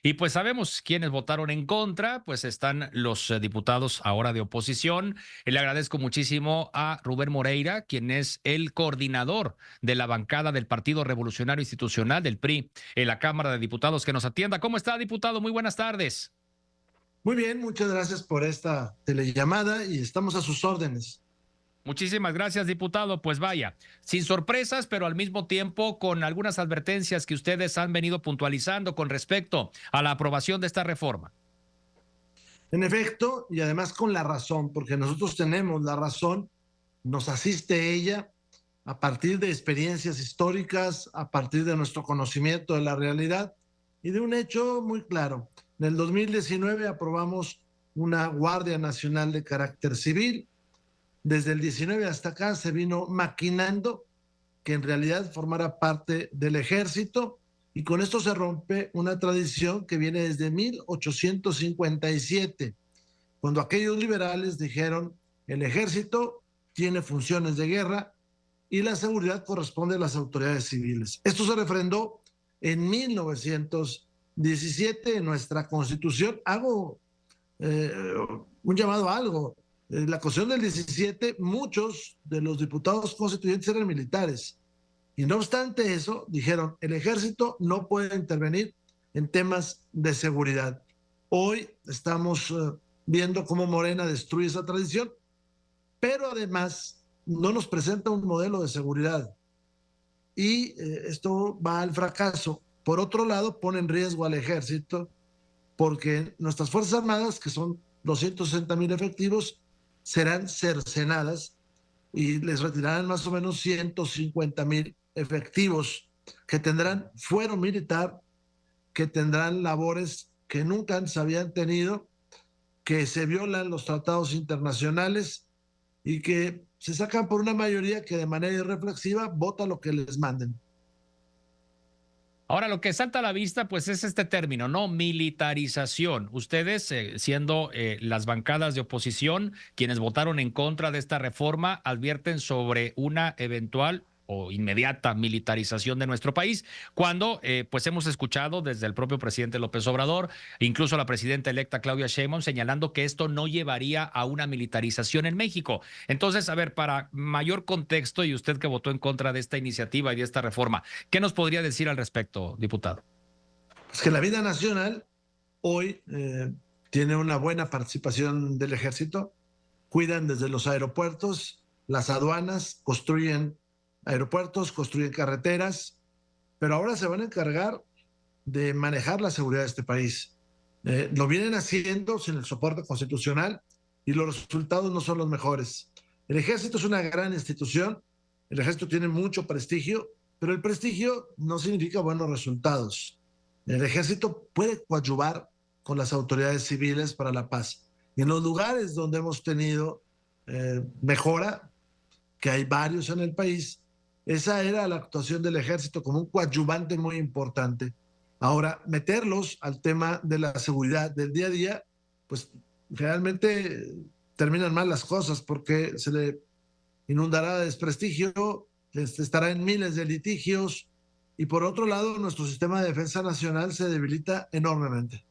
Y pues sabemos quiénes votaron en contra, pues están los diputados ahora de oposición. Y le agradezco muchísimo a Rubén Moreira, quien es el coordinador de la bancada del Partido Revolucionario Institucional del PRI en la Cámara de Diputados, que nos atienda. ¿Cómo está, diputado? Muy buenas tardes. Muy bien, muchas gracias por esta telellamada y estamos a sus órdenes. Muchísimas gracias, diputado. Pues vaya, sin sorpresas, pero al mismo tiempo con algunas advertencias que ustedes han venido puntualizando con respecto a la aprobación de esta reforma. En efecto, y además con la razón, porque nosotros tenemos la razón, nos asiste ella a partir de experiencias históricas, a partir de nuestro conocimiento de la realidad y de un hecho muy claro. En el 2019 aprobamos una Guardia Nacional de carácter civil. Desde el 19 hasta acá se vino maquinando que en realidad formara parte del ejército, y con esto se rompe una tradición que viene desde 1857, cuando aquellos liberales dijeron el ejército tiene funciones de guerra y la seguridad corresponde a las autoridades civiles. Esto se refrendó en 1917 en nuestra constitución. Hago un llamado a algo. En la Constitución del 17, muchos de los diputados constituyentes eran militares. Y no obstante eso, dijeron, el ejército no puede intervenir en temas de seguridad. Hoy estamos viendo cómo Morena destruye esa tradición, pero además no nos presenta un modelo de seguridad. Y esto va al fracaso. Por otro lado, pone en riesgo al ejército, porque nuestras Fuerzas Armadas, que son 260,000 efectivos, serán cercenadas y les retirarán más o menos 150,000 efectivos que tendrán fuero militar, que tendrán labores que nunca antes habían tenido, que se violan los tratados internacionales y que se sacan por una mayoría que de manera irreflexiva vota lo que les manden. Ahora, lo que salta a la vista, pues es este término, ¿no? Militarización. Ustedes, siendo las bancadas de oposición, quienes votaron en contra de esta reforma, advierten sobre una eventual o inmediata militarización de nuestro país, cuando pues hemos escuchado desde el propio presidente López Obrador, incluso la presidenta electa Claudia Sheinbaum, señalando que esto no llevaría a una militarización en México. Entonces, a ver, para mayor contexto, y usted que votó en contra de esta iniciativa y de esta reforma, ¿qué nos podría decir al respecto, diputado? Es que la vida nacional hoy tiene una buena participación del ejército, cuidan desde los aeropuertos, las aduanas, construyen aeropuertos, construyen carreteras, pero ahora se van a encargar de manejar la seguridad de este país. Lo vienen haciendo sin el soporte constitucional y los resultados no son los mejores. El ejército es una gran institución, el ejército tiene mucho prestigio, pero el prestigio no significa buenos resultados. El ejército puede coadyuvar con las autoridades civiles para la paz. Y en los lugares donde hemos tenido mejora, que hay varios en el país, esa era la actuación del ejército como un coadyuvante muy importante. Ahora, meterlos al tema de la seguridad del día a día, pues realmente terminan mal las cosas porque se le inundará de desprestigio, estará en miles de litigios y por otro lado nuestro sistema de defensa nacional se debilita enormemente.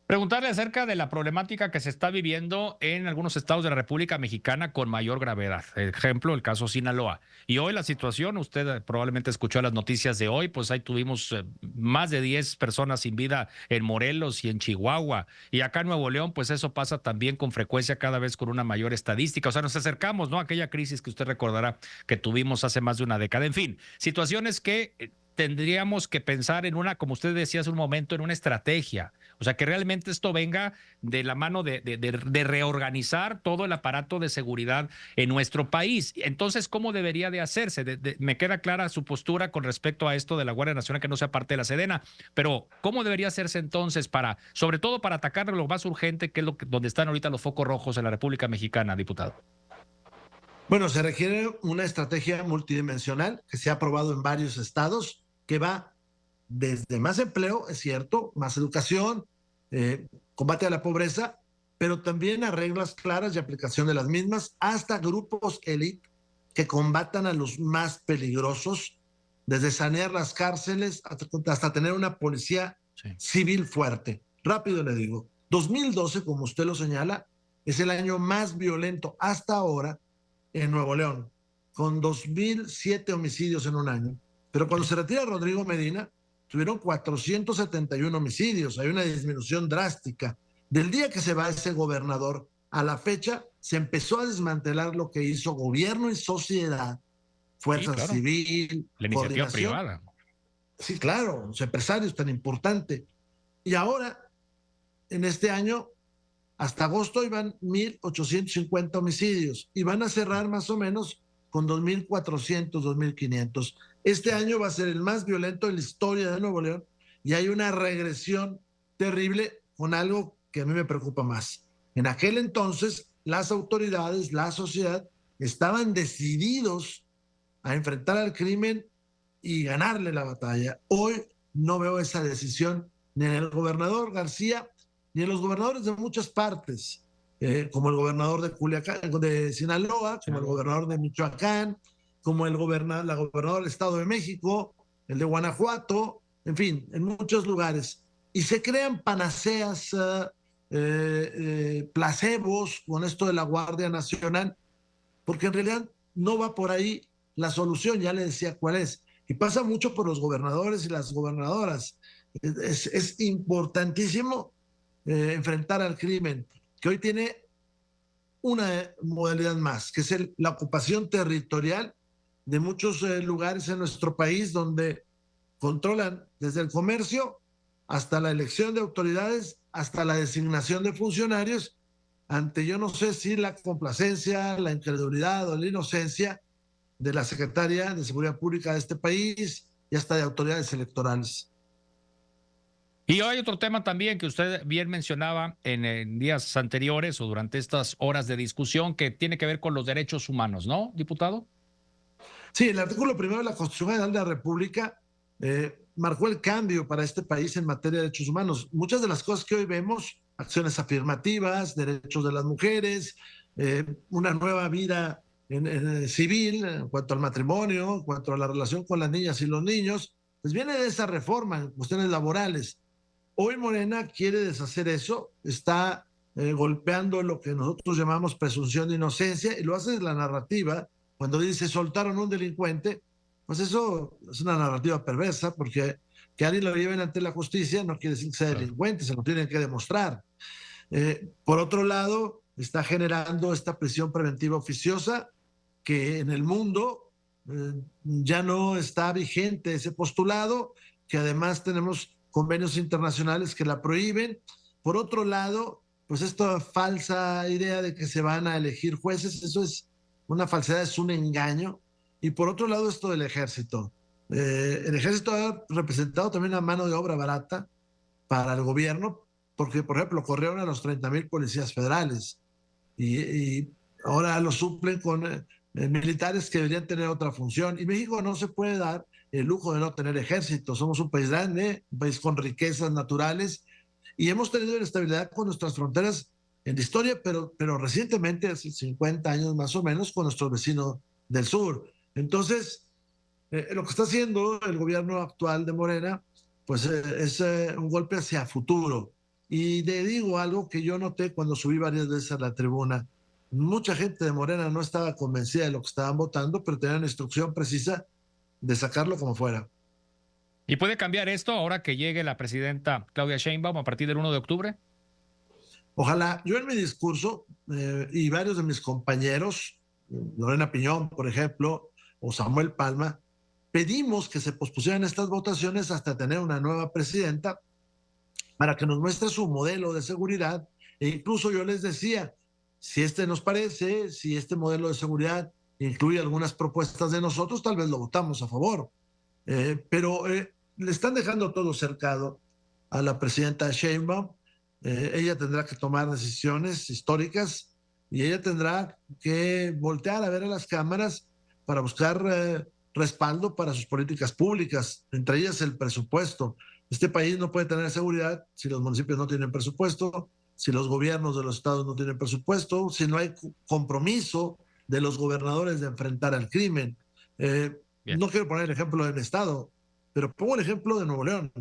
Preguntarle acerca de la problemática que se está viviendo en algunos estados de la República Mexicana con mayor gravedad. Ejemplo, el caso Sinaloa. Y hoy la situación, usted probablemente escuchó las noticias de hoy, pues ahí tuvimos más de 10 personas sin vida en Morelos y en Chihuahua. Y acá en Nuevo León, pues eso pasa también con frecuencia, cada vez con una mayor estadística. O sea, nos acercamos, ¿no? A aquella crisis que usted recordará que tuvimos hace más de una década. En fin, situaciones que tendríamos que pensar en una, como usted decía hace un momento, en una estrategia. O sea, que realmente esto venga de la mano de reorganizar todo el aparato de seguridad en nuestro país. Entonces, ¿cómo debería de hacerse? Me queda clara su postura con respecto a esto de la Guardia Nacional, que no sea parte de la Sedena, pero ¿cómo debería hacerse entonces para, sobre todo para atacar lo más urgente, que es donde están ahorita los focos rojos en la República Mexicana, diputado? Bueno, se requiere una estrategia multidimensional que se ha aprobado en varios estados, que va desde más empleo, es cierto, más educación, combate a la pobreza, pero también a reglas claras y aplicación de las mismas, hasta grupos élite que combatan a los más peligrosos, desde sanear las cárceles hasta tener una policía Sí. civil fuerte. Rápido le digo, 2012, como usted lo señala, es el año más violento hasta ahora en Nuevo León, con 2007 homicidios en un año. Pero cuando se retira Rodrigo Medina, tuvieron 471 homicidios. Hay una disminución drástica. Del día que se va ese gobernador a la fecha, se empezó a desmantelar lo que hizo gobierno y sociedad, Sí, fuerza claro. civil, La iniciativa coordinación. privada. Sí, claro, los empresarios tan importante. Y ahora, en este año, hasta agosto iban 1.850 homicidios y van a cerrar más o menos con 2.400, 2.500. Este año va a ser el más violento de la historia de Nuevo León y hay una regresión terrible con algo que a mí me preocupa más. En aquel entonces, las autoridades, la sociedad, estaban decididos a enfrentar al crimen y ganarle la batalla. Hoy no veo esa decisión ni en el gobernador García ni en los gobernadores de muchas partes, como el gobernador de Culiacán, de Sinaloa, como el gobernador de Michoacán, como la gobernadora del Estado de México, el de Guanajuato, en fin, en muchos lugares. Y se crean panaceas, placebos con esto de la Guardia Nacional, porque en realidad no va por ahí la solución, ya le decía cuál es. Y pasa mucho por los gobernadores y las gobernadoras. Es importantísimo enfrentar al crimen, que hoy tiene una modalidad más, que es la ocupación territorial de muchos lugares en nuestro país donde controlan desde el comercio hasta la elección de autoridades, hasta la designación de funcionarios, ante yo no sé si la complacencia, la incredulidad o la inocencia de la secretaria de Seguridad Pública de este país y hasta de autoridades electorales. Y hay otro tema también que usted bien mencionaba en días anteriores o durante estas horas de discusión que tiene que ver con los derechos humanos, ¿no, diputado? Sí, el artículo primero de la Constitución General de la República marcó el cambio para este país en materia de derechos humanos. Muchas de las cosas que hoy vemos, acciones afirmativas, derechos de las mujeres, una nueva vida civil en cuanto al matrimonio, en cuanto a la relación con las niñas y los niños, pues viene de esa reforma en cuestiones laborales. Hoy Morena quiere deshacer eso, está golpeando lo que nosotros llamamos presunción de inocencia y lo hace de la narrativa. Cuando dice soltaron un delincuente, pues eso es una narrativa perversa porque que alguien lo lleven ante la justicia no quiere decir que sea delincuente, se lo tienen que demostrar. Por otro lado, está generando esta prisión preventiva oficiosa que en el mundo ya no está vigente ese postulado, que además tenemos convenios internacionales que la prohíben. Por otro lado, pues esta falsa idea de que se van a elegir jueces, eso es una falsedad, es un engaño. Y por otro lado, esto del ejército. El ejército ha representado también una mano de obra barata para el gobierno, porque, por ejemplo, corrieron a los 30,000 policías federales y ahora lo suplen con militares que deberían tener otra función. Y México no se puede dar el lujo de no tener ejército. Somos un país grande, un país con riquezas naturales y hemos tenido inestabilidad con nuestras fronteras en la historia, pero recientemente, hace 50 años más o menos, con nuestro vecino del sur. Entonces, lo que está haciendo el gobierno actual de Morena, pues es un golpe hacia futuro. Y le digo algo que yo noté cuando subí varias veces a la tribuna. Mucha gente de Morena no estaba convencida de lo que estaban votando, pero tenían instrucción precisa de sacarlo como fuera. ¿Y puede cambiar esto ahora que llegue la presidenta Claudia Sheinbaum a partir del 1 de octubre? Ojalá, yo en mi discurso y varios de mis compañeros, Lorena Piñón, por ejemplo, o Samuel Palma, pedimos que se pospusieran estas votaciones hasta tener una nueva presidenta para que nos muestre su modelo de seguridad. E incluso yo les decía, si este nos parece, si este modelo de seguridad incluye algunas propuestas de nosotros, tal vez lo votamos a favor. Pero le están dejando todo cercado a la presidenta Sheinbaum. Ella tendrá que tomar decisiones históricas y ella tendrá que voltear a ver a las cámaras para buscar respaldo para sus políticas públicas, entre ellas el presupuesto. Este país no puede tener seguridad si los municipios no tienen presupuesto, si los gobiernos de los estados no tienen presupuesto, si no hay compromiso de los gobernadores de enfrentar al crimen. No quiero poner el ejemplo del estado, pero pongo el ejemplo de Nuevo León.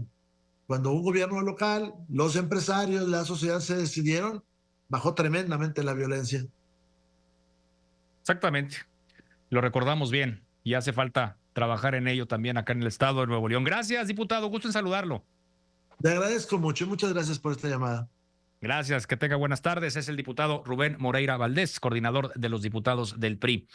cuando un gobierno local, los empresarios, la sociedad se decidieron, bajó tremendamente la violencia. Exactamente. Lo recordamos bien y hace falta trabajar en ello también acá en el estado de Nuevo León. Gracias, diputado. Gusto en saludarlo. Le agradezco mucho y muchas gracias por esta llamada. Gracias, que tenga buenas tardes. Es el diputado Rubén Moreira Valdés, coordinador de los diputados del PRI.